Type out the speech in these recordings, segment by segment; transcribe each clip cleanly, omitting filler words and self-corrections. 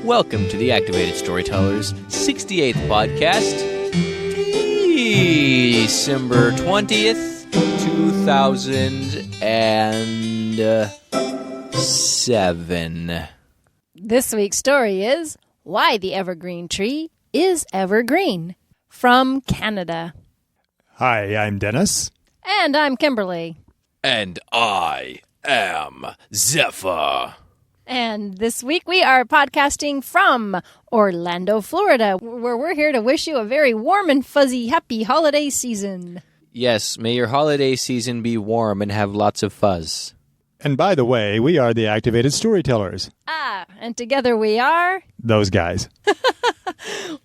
Welcome to the Activated Storytellers 68th podcast, December 20th, 2007. This week's story is Why the Evergreen Tree is Evergreen from Canada. Hi, I'm Dennis. And I'm Kimberly. And I am Zephyr. And this week we are podcasting from Orlando, Florida, where we're here to wish you a very warm and fuzzy, happy holiday season. Yes, may your holiday season be warm and have lots of fuzz. And by the way, we are the Activated Storytellers. And together we are... Those guys.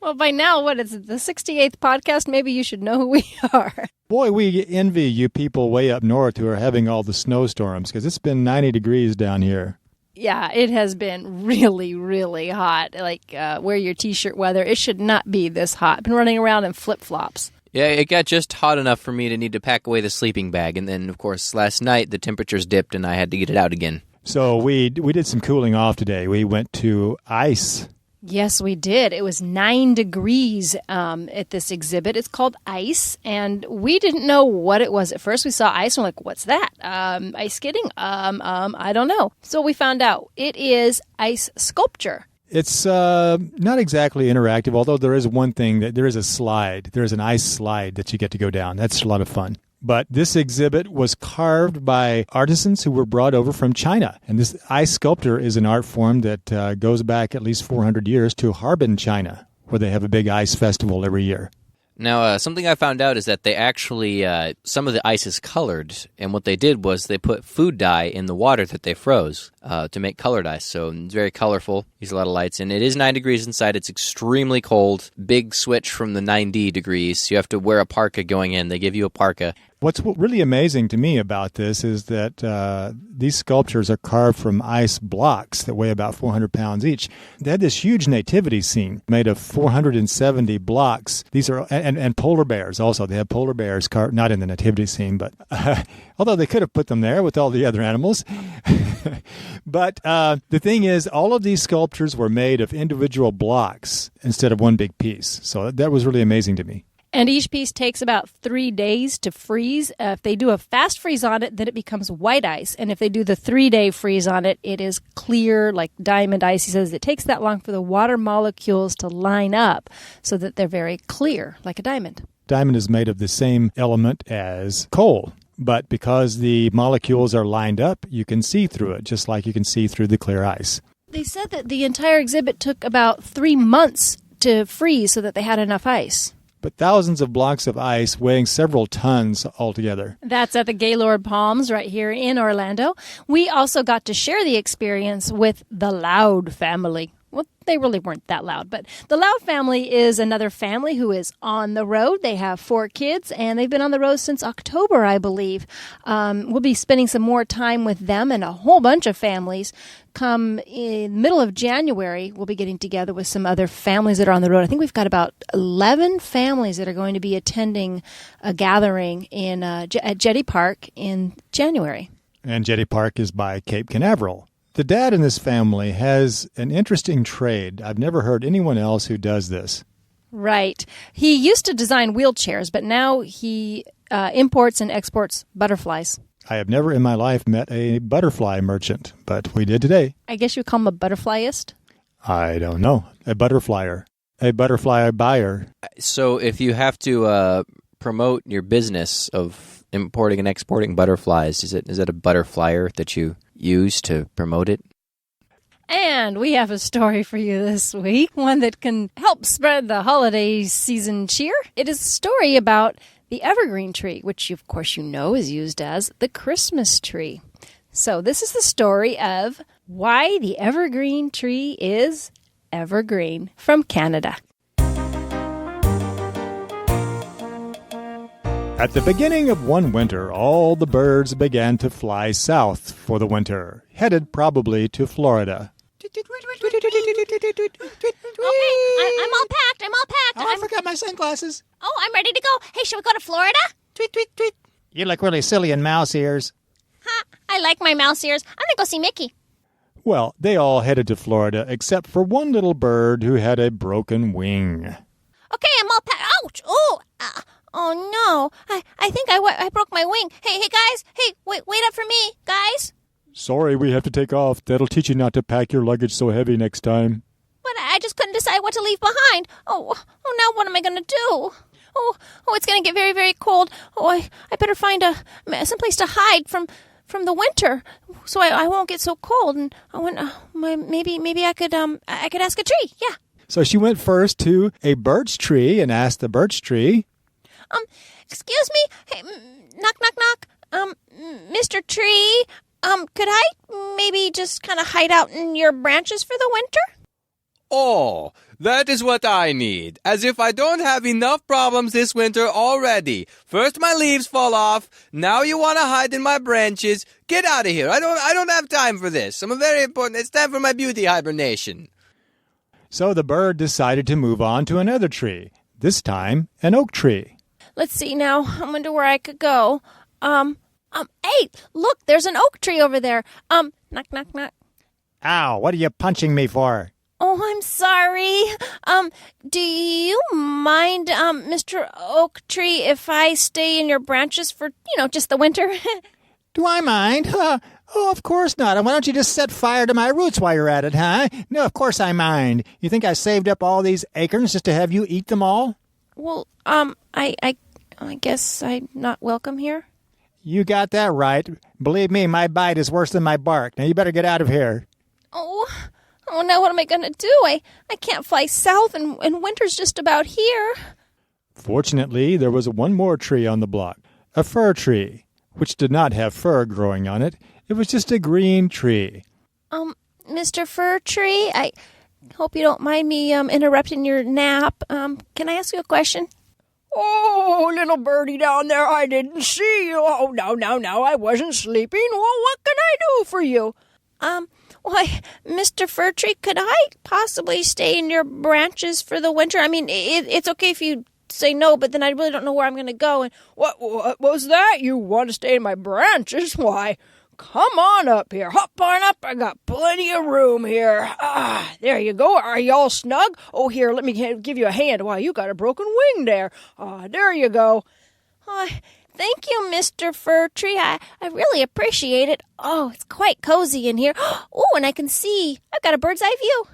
Well, by now, what is it, the 68th podcast? Maybe you should know who we are. Boy, we envy you people way up north who are having all the snowstorms, because it's been 90 degrees down here. Yeah, it has been really, really hot. Like, wear your T-shirt weather. It should not be this hot. I've been running around in flip-flops. Yeah, it got just hot enough for me to need to pack away the sleeping bag. And then, of course, last night the temperatures dipped and I had to get it out again. So we did some cooling off today. We went to ice. Yes, we did. It was 9 degrees at this exhibit. It's called Ice, and we didn't know what it was at first. We saw ice, and we're like, what's that? Ice skating? I don't know. So we found out it is ice sculpture. It's not exactly interactive, although there is one thing, that there is a slide. There's an ice slide that you get to go down. That's a lot of fun. But this exhibit was carved by artisans who were brought over from China. And this ice sculpture is an art form that goes back at least 400 years to Harbin, China, where they have a big ice festival every year. Now, something I found out is that they actually, some of the ice is colored, and what they did was they put food dye in the water that they froze to make colored ice. So it's very colorful, uses a lot of lights, and it is 9 degrees inside. It's extremely cold, big switch from the 90 degrees. You have to wear a parka going in. They give you a parka. What's really amazing to me about this is that these sculptures are carved from ice blocks that weigh about 400 pounds each. They had this huge nativity scene made of 470 blocks. These are and polar bears also. They have polar bears carved, not in the nativity scene, but although they could have put them there with all the other animals. But the thing is, all of these sculptures were made of individual blocks instead of one big piece. So that was really amazing to me. And each piece takes about 3 days to freeze. If they do a fast freeze on it, then it becomes white ice. And if they do the 3-day freeze on it, it is clear, like diamond ice. He says it takes that long for the water molecules to line up so that they're very clear, like a diamond. Diamond is made of the same element as coal. But because the molecules are lined up, you can see through it, just like you can see through the clear ice. They said that the entire exhibit took about 3 months to freeze so that they had enough ice. But thousands of blocks of ice weighing several tons altogether. That's at the Gaylord Palms right here in Orlando. We also got to share the experience with the Loud family. Well, they really weren't that loud, but the Loud family is another family who is on the road. They have 4 kids, and they've been on the road since October, I believe. We'll be spending some more time with them and a whole bunch of families. Come in the middle of January, we'll be getting together with some other families that are on the road. I think we've got about 11 families that are going to be attending a gathering at Jetty Park in January. And Jetty Park is by Cape Canaveral. The dad in this family has an interesting trade. I've never heard anyone else who does this. Right. He used to design wheelchairs, but now he imports and exports butterflies. I have never in my life met a butterfly merchant, but we did today. I guess you call him a butterflyist? I don't know. A butterflyer. A butterfly buyer. So if you have to promote your business of importing and exporting butterflies, is it a butterflyer that you use to promote it? And we have a story for you this week, one that can help spread the holiday season cheer. It is a story about the evergreen tree, which of course you know is used as the Christmas tree. So this is the story of why the evergreen tree is evergreen from Canada. At the beginning of one winter, all the birds began to fly south for the winter, headed probably to Florida. Okay, I'm all packed. Oh, I forgot my sunglasses. Oh, I'm ready to go. Hey, shall we go to Florida? Tweet, tweet, tweet. You look really silly in mouse ears. Ha, I like my mouse ears. I'm going to go see Mickey. Well, they all headed to Florida except for one little bird who had a broken wing. Okay, I'm all packed. Ouch! Oh no! I think I broke my wing. Hey guys! Hey, wait up for me, guys! Sorry, we have to take off. That'll teach you not to pack your luggage so heavy next time. But I just couldn't decide what to leave behind. Oh, now what am I going to do? Oh, it's going to get very, very cold. Oh, I better find someplace to hide from the winter, so I won't get so cold. And I want maybe I could ask a tree. Yeah. So she went first to a birch tree and asked the birch tree, Excuse me. Hey, knock, knock, knock. Mr. Tree. Could I maybe just kind of hide out in your branches for the winter? Oh, that is what I need. As if I don't have enough problems this winter already. First my leaves fall off. Now you want to hide in my branches. Get out of here. I don't have time for this. I'm very important. It's time for my beauty hibernation. So the bird decided to move on to another tree, this time an oak tree. Let's see now. I wonder where I could go. Hey, look, there's an oak tree over there. Knock, knock, knock. Ow, what are you punching me for? Oh, I'm sorry. Do you mind, Mr. Oak Tree, if I stay in your branches for, just the winter? Do I mind? Oh, of course not. And why don't you just set fire to my roots while you're at it, huh? No, of course I mind. You think I saved up all these acorns just to have you eat them all? Well, I guess I'm not welcome here. You got that right. Believe me, my bite is worse than my bark. Now you better get out of here. Oh, now what am I going to do? I can't fly south, and winter's just about here. Fortunately, there was one more tree on the block, a fir tree, which did not have fur growing on it. It was just a green tree. Mr. Fir Tree, I hope you don't mind me interrupting your nap. Can I ask you a question? Oh, little birdie down there, I didn't see you. Oh, no, I wasn't sleeping. Well, what can I do for you? Why, Mr. Fir Tree, could I possibly stay in your branches for the winter? I mean, it's okay if you say no, but then I really don't know where I'm going to go. And What was that? You want to stay in my branches? Why, come on up here. Hop on up. I got plenty of room here. There you go. Are you all snug? Oh, here, let me give you a hand. Why, you got a broken wing there. There you go. Thank you, Mr. Fir Tree. I really appreciate it. Oh, it's quite cozy in here. Oh, and I can see. I've got a bird's eye view.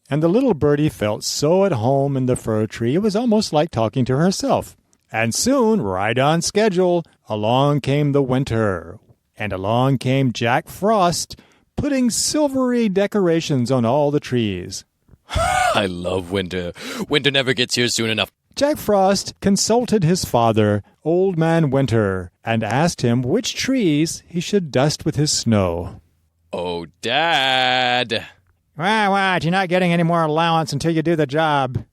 And the little birdie felt so at home in the fir tree, it was almost like talking to herself. And soon, right on schedule, along came the winter. And along came Jack Frost, putting silvery decorations on all the trees. I love winter. Winter never gets here soon enough. Jack Frost consulted his father, Old Man Winter, and asked him which trees he should dust with his snow. Oh, Dad. What? You're not getting any more allowance until you do the job.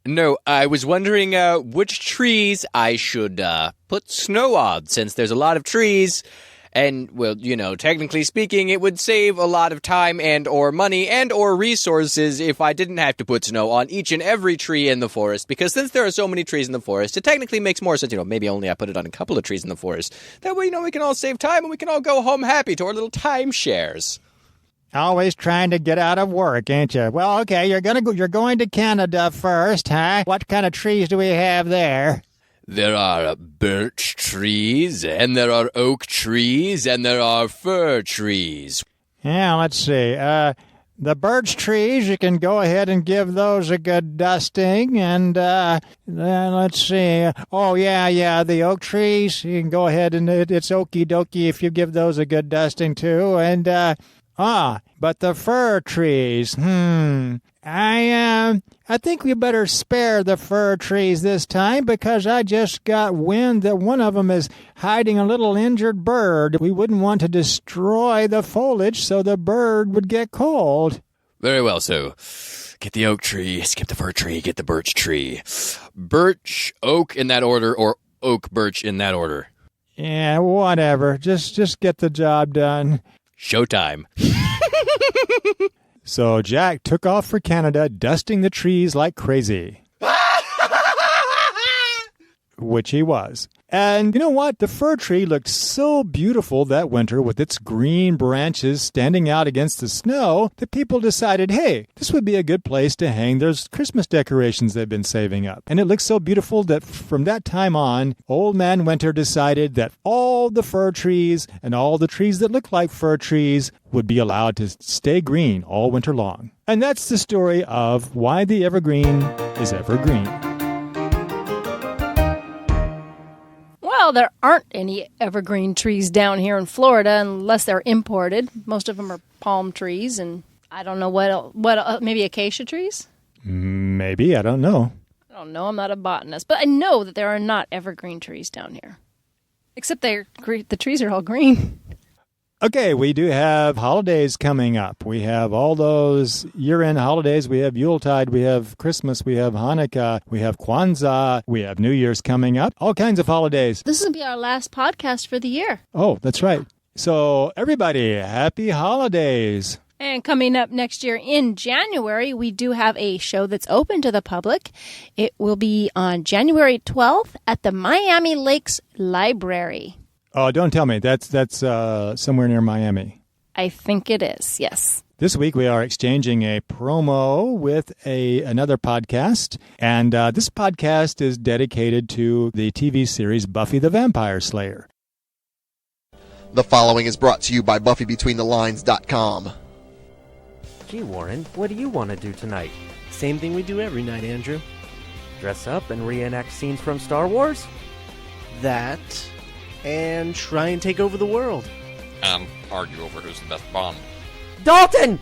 No, I was wondering which trees I should put snow on, since there's a lot of trees. And, well, technically speaking, it would save a lot of time and or money and or resources if I didn't have to put snow on each and every tree in the forest. Because since there are so many trees in the forest, it technically makes more sense, maybe only I put it on a couple of trees in the forest. That way, we can all save time and we can all go home happy to our little timeshares. Always trying to get out of work, ain't you? Well, okay, you're going to Canada first, huh? What kind of trees do we have there? There are birch trees, and there are oak trees, and there are fir trees. Yeah, let's see. The birch trees, you can go ahead and give those a good dusting. And then let's see. Oh, yeah, the oak trees, you can go ahead and it's okie dokie if you give those a good dusting too. And, but the fir trees, I think we better spare the fir trees this time because I just got wind that one of them is hiding a little injured bird. We wouldn't want to destroy the foliage so the bird would get cold. Very well, so get the oak tree, skip the fir tree, get the birch tree. Birch, oak in that order, or oak, birch in that order. Yeah, whatever. Just get the job done. Showtime. So Jack took off for Canada, dusting the trees like crazy. which he was. And you know what? The fir tree looked so beautiful that winter with its green branches standing out against the snow that people decided, hey, this would be a good place to hang those Christmas decorations they've been saving up. And it looked so beautiful that from that time on, Old Man Winter decided that all the fir trees and all the trees that look like fir trees would be allowed to stay green all winter long. And that's the story of why the evergreen is evergreen. Well, there aren't any evergreen trees down here in Florida unless they're imported. Most of them are palm trees, and I don't know what maybe acacia trees? Maybe, I don't know. I don't know, I'm not a botanist, but I know that there are not evergreen trees down here. Except the trees are all green. Okay, we do have holidays coming up. We have all those year-end holidays. We have Yuletide, we have Christmas, we have Hanukkah, we have Kwanzaa, we have New Year's coming up. All kinds of holidays. This will be our last podcast for the year. Oh, that's right. So everybody, happy holidays. And coming up next year in January, we do have a show that's open to the public. It will be on January 12th at the Miami Lakes Library. Oh, don't tell me. That's somewhere near Miami. I think it is, yes. This week we are exchanging a promo with another podcast, and this podcast is dedicated to the TV series Buffy the Vampire Slayer. The following is brought to you by BuffyBetweenTheLines.com. Gee, Warren, what do you want to do tonight? Same thing we do every night, Andrew. Dress up and reenact scenes from Star Wars? That, and try and take over the world. Argue over who's the best Bond. Dalton!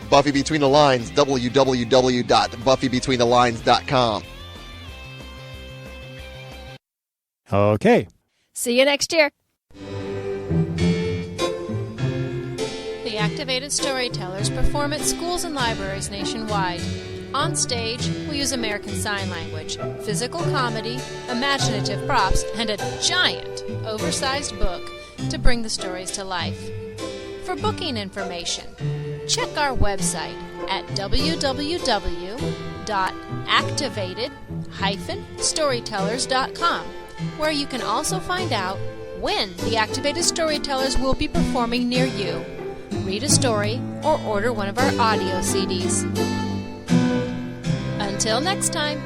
Buffy Between the Lines, www.BuffyBetweenTheLines.com. Okay. See you next year. The Activated Storytellers perform at schools and libraries nationwide. On stage, we use American Sign Language, physical comedy, imaginative props, and a giant, oversized book to bring the stories to life. For booking information, check our website at www.activated-storytellers.com, where you can also find out when the Activated Storytellers will be performing near you. Read a story or order one of our audio CDs. Until next time.